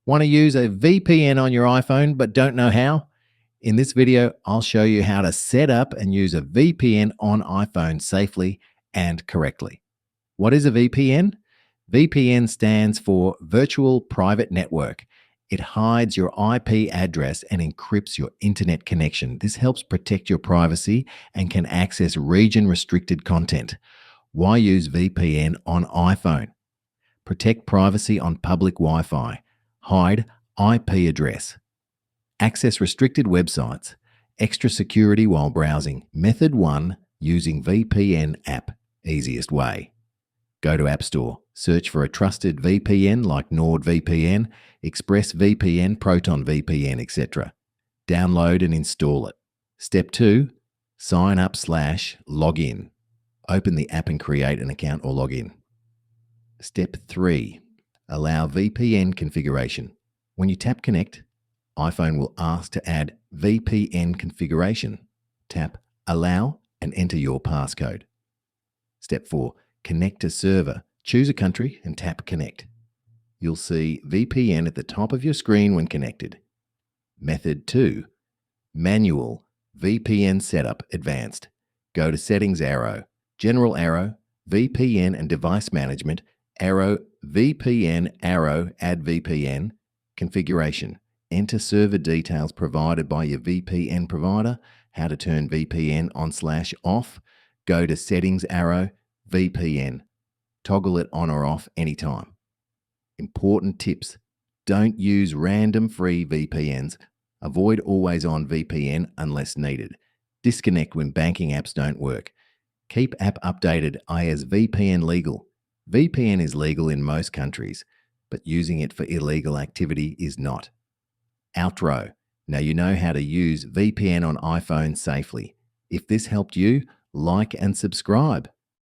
Want to use a VPN on your iPhone but don't know how? In this video, I'll show you how to set up and use a VPN on iPhone safely and correctly. What is a VPN? VPN stands for Virtual Private Network. It hides your IP address and encrypts your internet connection. This helps protect your privacy and can access region-restricted content. Why use VPN on iPhone? Protect privacy on public Wi-Fi. Hide IP address. Access restricted websites. Extra security while browsing. Method 1, using VPN app. Easiest way. Go to App Store. Search for a trusted VPN like NordVPN, ExpressVPN, ProtonVPN, etc. Download and install it. Step 2, sign up/login. Open the app and create an account or login. Step 3, allow VPN configuration. When you tap Connect, iPhone will ask to add VPN configuration. Tap Allow and enter your passcode. Step 4, connect to server. Choose a country and tap Connect. You'll see VPN at the top of your screen when connected. Method 2, manual VPN setup advanced. Go to Settings arrow, General arrow, VPN and device management, arrow, VPN, arrow, add VPN, configuration. Enter server details provided by your VPN provider, how to turn VPN on/off. Go to Settings arrow, VPN. Toggle it on or off anytime. Important tips. Don't use random free VPNs. Avoid always-on VPN unless needed. Disconnect when banking apps don't work. Keep app updated as VPN legal. VPN is legal in most countries, but using it for illegal activity is not. Outro. Now you know how to use VPN on iPhone safely. If this helped you, like and subscribe.